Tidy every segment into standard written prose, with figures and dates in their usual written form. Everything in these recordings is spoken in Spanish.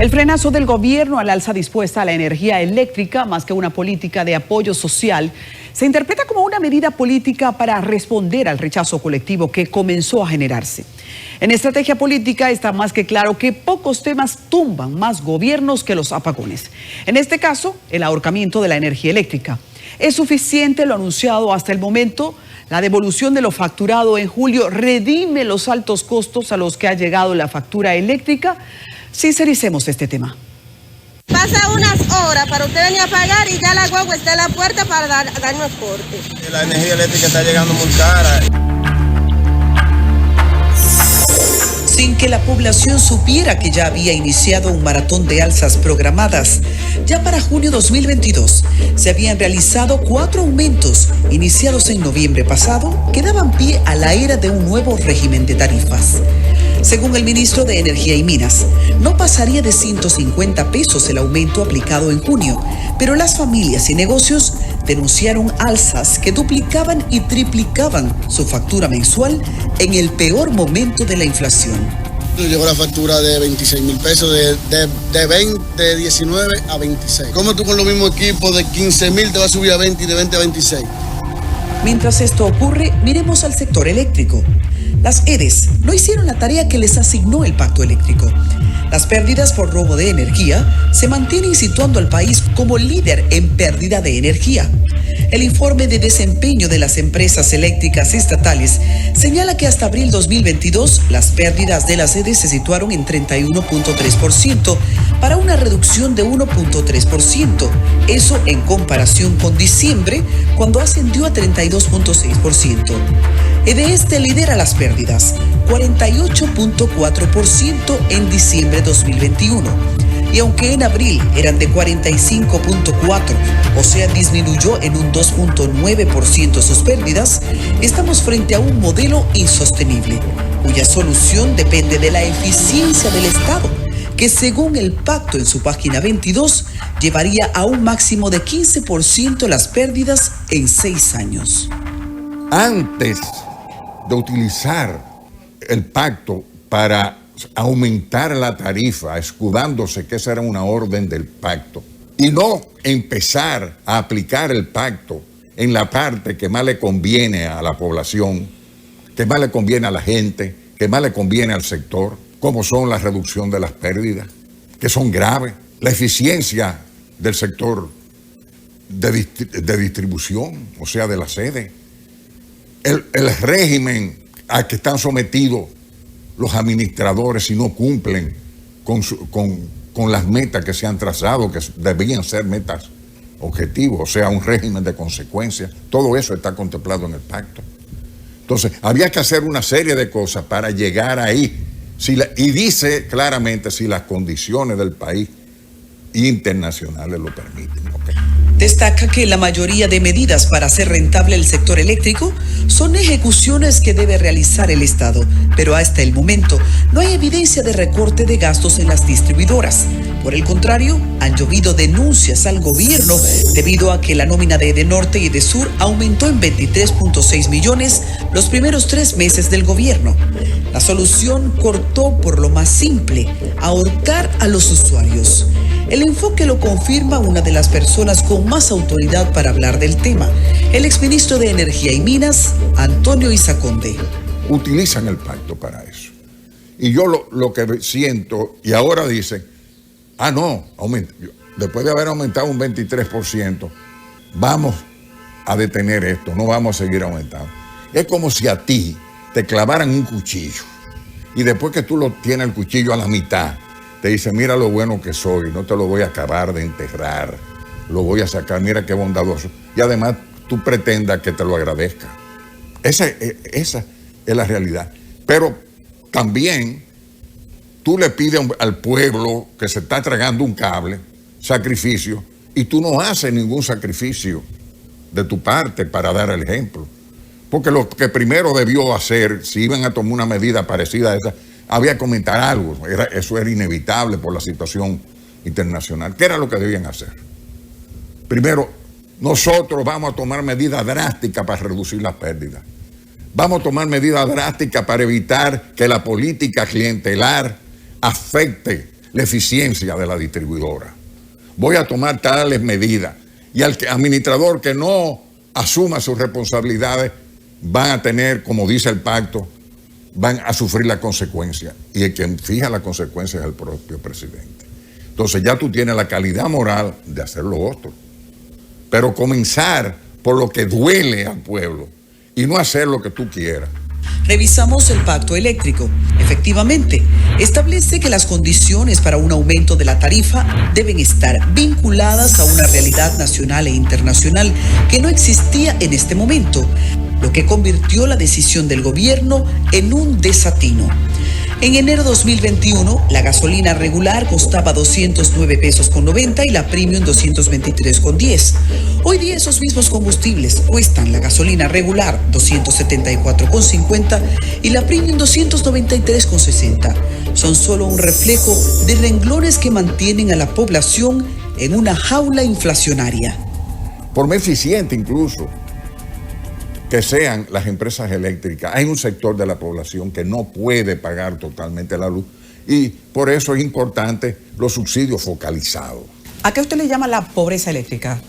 El frenazo del gobierno al alza dispuesta a la energía eléctrica, más que una política de apoyo social, se interpreta como una medida política para responder al rechazo colectivo que comenzó a generarse. En estrategia política está más que claro que pocos temas tumban más gobiernos que los apagones. En este caso, el ahorcamiento de la energía eléctrica. ¿Es suficiente lo anunciado hasta el momento? La devolución de lo facturado en julio redime los altos costos a los que ha llegado la factura eléctrica. Sincericemos este tema. Pasa unas horas para usted venir a pagar y ya la guagua está en la puerta para darnos corte. La energía eléctrica está llegando muy cara. Sin que la población supiera que ya había iniciado un maratón de alzas programadas, ya para junio 2022 se habían realizado 4 aumentos iniciados en noviembre pasado que daban pie a la era de un nuevo régimen de tarifas. Según el ministro de Energía y Minas, no pasaría de 150 pesos el aumento aplicado en junio, pero las familias y negocios denunciaron alzas que duplicaban y triplicaban su factura mensual en el peor momento de la inflación. Llegó la factura de 26,000 pesos, de 19 a 26. ¿Cómo tú con los mismos equipos de 15,000 te vas a subir a 20 y de 20 a 26? Mientras esto ocurre, miremos al sector eléctrico. Las EDES no hicieron la tarea que les asignó el pacto eléctrico. Las pérdidas por robo de energía se mantienen situando al país como líder en pérdida de energía. El informe de desempeño de las empresas eléctricas estatales señala que hasta abril 2022 las pérdidas de las EDES se situaron en 31.3% para una reducción de 1.3%. Eso en comparación con diciembre, cuando ascendió a 32.6%. EDES lidera las pérdidas, 48.4% en diciembre 2021. Y aunque en abril eran de 45.4%, o sea, disminuyó en un 2.9% sus pérdidas, estamos frente a un modelo insostenible, cuya solución depende de la eficiencia del Estado, que según el pacto en su página 22, llevaría a un máximo de 15% las pérdidas en 6 años. Antes de utilizar el pacto para aumentar la tarifa, escudándose que esa era una orden del pacto, y no empezar a aplicar el pacto en la parte que más le conviene a la población, que más le conviene a la gente, que más le conviene al sector, como son la reducción de las pérdidas, que son graves, la eficiencia del sector de distribución, o sea, de la sede, el régimen a que están sometidos los administradores si no cumplen con las metas que se han trazado, que debían ser metas objetivos, o sea, un régimen de consecuencias. Todo eso está contemplado en el pacto. Entonces, había que hacer una serie de cosas para llegar ahí. Y dice claramente si las condiciones del país internacionales lo permiten. Okay. Destaca que la mayoría de medidas para hacer rentable el sector eléctrico son ejecuciones que debe realizar el Estado, pero hasta el momento no hay evidencia de recorte de gastos en las distribuidoras. Por el contrario, han llovido denuncias al gobierno debido a que la nómina de Edenorte y Edesur aumentó en 23.6 millones los primeros 3 meses del gobierno. La solución cortó por lo más simple, ahorcar a los usuarios. El enfoque lo confirma una de las personas con más autoridad para hablar del tema, el exministro de Energía y Minas, Antonio Isaconde. Utilizan el pacto para eso. Y yo lo que siento, y ahora dicen, no, después de haber aumentado un 23%, vamos a detener esto, no vamos a seguir aumentando. Es como si a ti te clavaran un cuchillo y después que tú lo tienes el cuchillo a la mitad, te dice, mira lo bueno que soy, no te lo voy a acabar de enterrar, lo voy a sacar, mira qué bondadoso. Y además tú pretendas que te lo agradezca. Esa es la realidad. Pero también tú le pides al pueblo que se está tragando un cable, sacrificio, y tú no haces ningún sacrificio de tu parte para dar el ejemplo. Porque lo que primero debió hacer, si iban a tomar una medida parecida a esa, había que comentar algo. Eso era inevitable por la situación internacional. ¿Qué era lo que debían hacer? Primero, nosotros vamos a tomar medidas drásticas para reducir las pérdidas. Vamos a tomar medidas drásticas para evitar que la política clientelar afecte la eficiencia de la distribuidora. Voy a tomar tales medidas. Y al administrador que no asuma sus responsabilidades van a tener, como dice el pacto, van a sufrir la consecuencia. Y el quien fija la consecuencia es el propio presidente. Entonces ya tú tienes la calidad moral de hacer lo otro. Pero comenzar por lo que duele al pueblo y no hacer lo que tú quieras. Revisamos el pacto eléctrico. Efectivamente, establece que las condiciones para un aumento de la tarifa deben estar vinculadas a una realidad nacional e internacional que no existía en este momento, lo que convirtió la decisión del gobierno en un desatino. En enero de 2021, la gasolina regular costaba 209 pesos con 90 y la premium 223 con 10. Hoy día esos mismos combustibles cuestan la gasolina regular 274 con 50 y la premium 293 con 60. Son solo un reflejo de renglones que mantienen a la población en una jaula inflacionaria. Por más eficiente incluso que sean las empresas eléctricas, hay un sector de la población que no puede pagar totalmente la luz y por eso es importante los subsidios focalizados. ¿A qué usted le llama la pobreza eléctrica?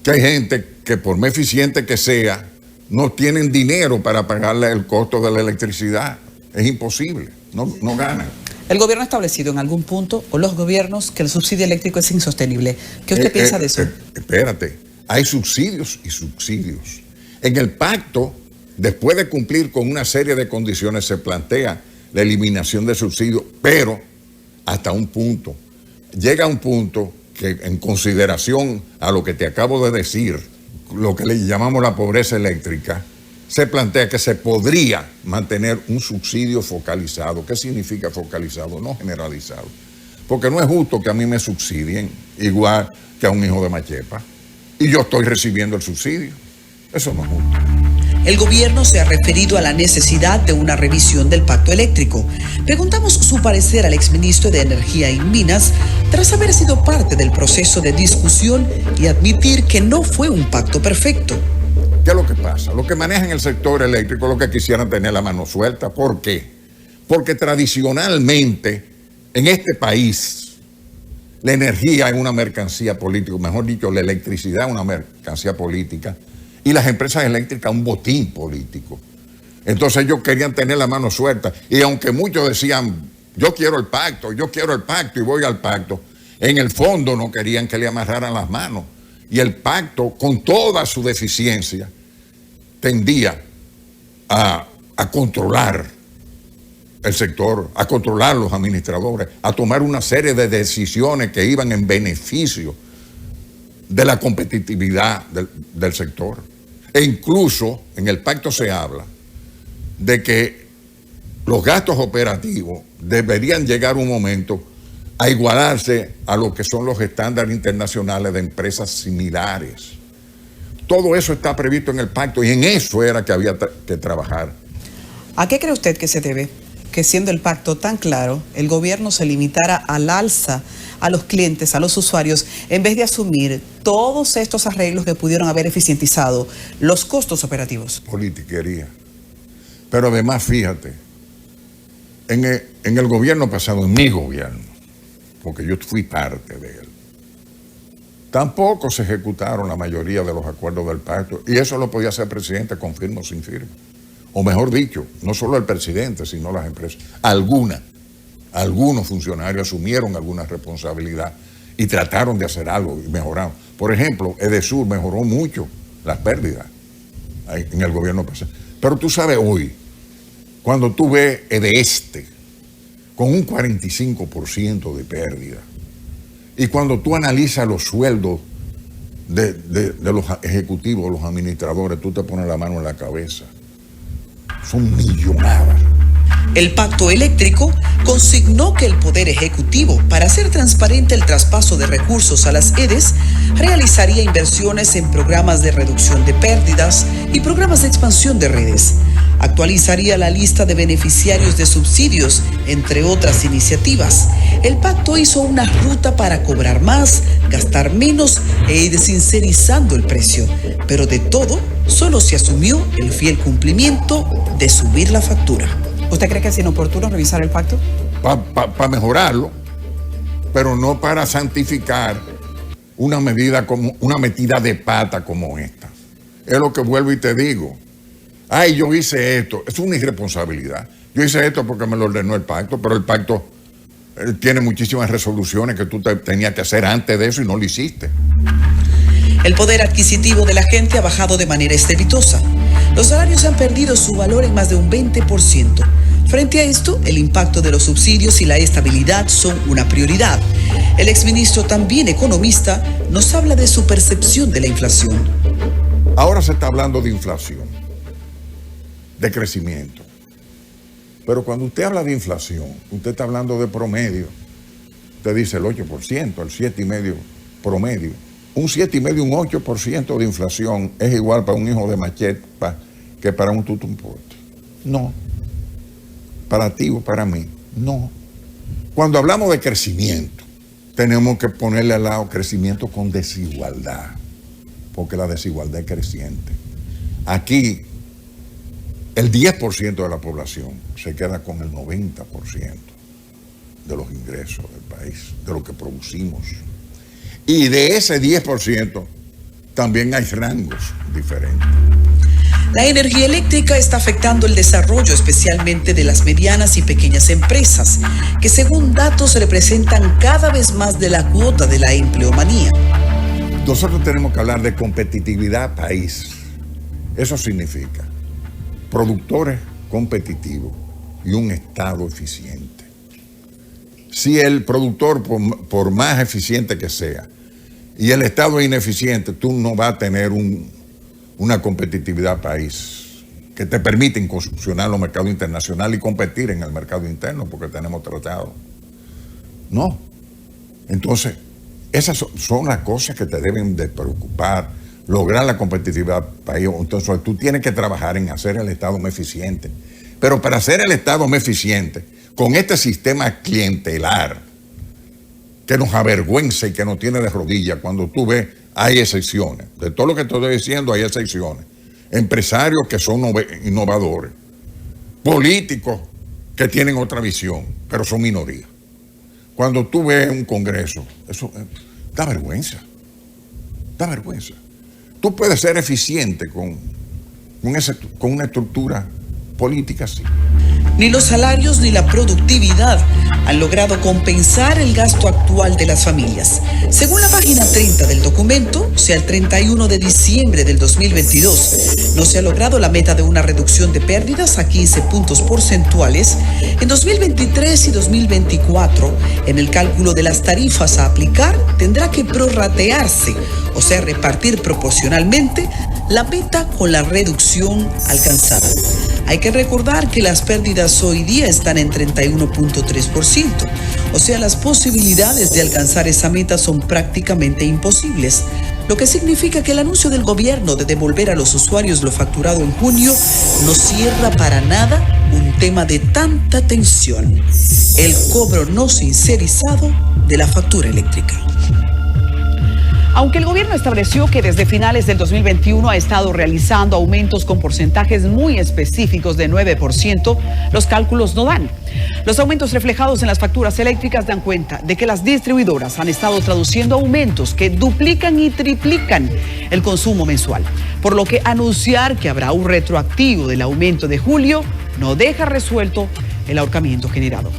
Que hay gente que por más eficiente que sea, no tienen dinero para pagarle el costo de la electricidad. Es imposible, no ganan. ¿El gobierno ha establecido en algún punto, o los gobiernos, que el subsidio eléctrico es insostenible? ¿Qué usted piensa de eso? Espérate, hay subsidios y subsidios. En el pacto, después de cumplir con una serie de condiciones, se plantea la eliminación de subsidios, pero hasta un punto. Llega a un punto que, en consideración a lo que te acabo de decir, lo que le llamamos la pobreza eléctrica, se plantea que se podría mantener un subsidio focalizado. ¿Qué significa focalizado? No generalizado. Porque no es justo que a mí me subsidien igual que a un hijo de Machepa y yo estoy recibiendo el subsidio. Eso no es justo. El gobierno se ha referido a la necesidad de una revisión del pacto eléctrico. Preguntamos su parecer al exministro de Energía y Minas tras haber sido parte del proceso de discusión y admitir que no fue un pacto perfecto. ¿Qué es lo que pasa? Los que manejan el sector eléctrico lo que quisieran tener la mano suelta. ¿Por qué? Porque tradicionalmente en este país la energía es una mercancía política, mejor dicho, la electricidad es una mercancía política. Y las empresas eléctricas un botín político. Entonces ellos querían tener la mano suelta. Y aunque muchos decían, yo quiero el pacto y voy al pacto, en el fondo no querían que le amarraran las manos. Y el pacto, con toda su deficiencia, tendía a controlar el sector, a controlar los administradores, a tomar una serie de decisiones que iban en beneficio de la competitividad del sector. E incluso en el pacto se habla de que los gastos operativos deberían llegar un momento a igualarse a lo que son los estándares internacionales de empresas similares. Todo eso está previsto en el pacto y en eso era que había que trabajar. ¿A qué cree usted que se debe que, siendo el pacto tan claro, el gobierno se limitara al alza a los clientes, a los usuarios, en vez de asumir todos estos arreglos que pudieron haber eficientizado los costos operativos? Politiquería. Pero además, fíjate, en el gobierno pasado, en mi gobierno, porque yo fui parte de él, tampoco se ejecutaron la mayoría de los acuerdos del pacto, y eso lo podía hacer el presidente con firma o sin firma. O mejor dicho, no solo el presidente, sino las empresas. Algunos funcionarios asumieron alguna responsabilidad y trataron de hacer algo y mejoraron. Por ejemplo, Edesur mejoró mucho las pérdidas en el gobierno pasado. Pero tú sabes hoy, cuando tú ves Edeste con un 45% de pérdida, y cuando tú analizas los sueldos de los ejecutivos, los administradores, tú te pones la mano en la cabeza. Son millonadas. El pacto eléctrico consignó que el Poder Ejecutivo, para hacer transparente el traspaso de recursos a las EDES, realizaría inversiones en programas de reducción de pérdidas y programas de expansión de redes. Actualizaría la lista de beneficiarios de subsidios, entre otras iniciativas. El pacto hizo una ruta para cobrar más, gastar menos e ir sincerizando el precio. Pero de todo, solo se asumió el fiel cumplimiento de subir la factura. ¿Usted cree que es inoportuno revisar el pacto? Para mejorarlo, pero no para santificar una metida de pata como esta. Es lo que vuelvo y te digo. Ay, yo hice esto. Es una irresponsabilidad. Yo hice esto porque me lo ordenó el pacto, pero el pacto tiene muchísimas resoluciones que tú tenías que hacer antes de eso y no lo hiciste. El poder adquisitivo de la gente ha bajado de manera estrepitosa. Los salarios han perdido su valor en más de un 20%. Frente a esto, el impacto de los subsidios y la estabilidad son una prioridad. El exministro, también economista, nos habla de su percepción de la inflación. Ahora se está hablando de inflación, de crecimiento. Pero cuando usted habla de inflación, usted está hablando de promedio. Usted dice el 8%, el 7,5% promedio. Un 7,5%, un 8% de inflación es igual para un hijo de machete que para un tutumporte. No. Para ti o para mí, no. Cuando hablamos de crecimiento, tenemos que ponerle al lado crecimiento con desigualdad, porque la desigualdad es creciente. Aquí, el 10% de la población se queda con el 90% de los ingresos del país, de lo que producimos. Y de ese 10% también hay rangos diferentes. La energía eléctrica está afectando el desarrollo, especialmente de las medianas y pequeñas empresas, que según datos representan cada vez más de la cuota de la empleomanía. Nosotros tenemos que hablar de competitividad país. Eso significa productores competitivos y un Estado eficiente. Si el productor, por más eficiente que sea, y el Estado es ineficiente, tú no vas a tener una competitividad país que te permite incursionar los mercados internacionales y competir en el mercado interno porque tenemos tratados. No. Entonces, esas son las cosas que te deben de preocupar, lograr la competitividad país. Entonces, tú tienes que trabajar en hacer el Estado más eficiente. Pero para hacer el Estado más eficiente, con este sistema clientelar que nos avergüenza y que nos tiene de rodillas, cuando tú ves, hay excepciones. De todo lo que estoy diciendo, hay excepciones. Empresarios que son innovadores. Políticos que tienen otra visión, pero son minoría. Cuando tú ves un congreso, eso da vergüenza. Da vergüenza. Tú puedes ser eficiente con una estructura política así. Ni los salarios ni la productividad han logrado compensar el gasto actual de las familias. Según la página 30 del documento, si al 31 de diciembre del 2022 no se ha logrado la meta de una reducción de pérdidas a 15 puntos porcentuales, en 2023 y 2024, en el cálculo de las tarifas a aplicar, tendrá que prorratearse, o sea, repartir proporcionalmente la meta con la reducción alcanzada. Hay que recordar que las pérdidas hoy día están en 31.3%, o sea, las posibilidades de alcanzar esa meta son prácticamente imposibles, lo que significa que el anuncio del gobierno de devolver a los usuarios lo facturado en junio no cierra para nada un tema de tanta tensión: el cobro no sincerizado de la factura eléctrica. Aunque el gobierno estableció que desde finales del 2021 ha estado realizando aumentos con porcentajes muy específicos de 9%, los cálculos no dan. Los aumentos reflejados en las facturas eléctricas dan cuenta de que las distribuidoras han estado traduciendo aumentos que duplican y triplican el consumo mensual, por lo que anunciar que habrá un retroactivo del aumento de julio no deja resuelto el ahorcamiento generado.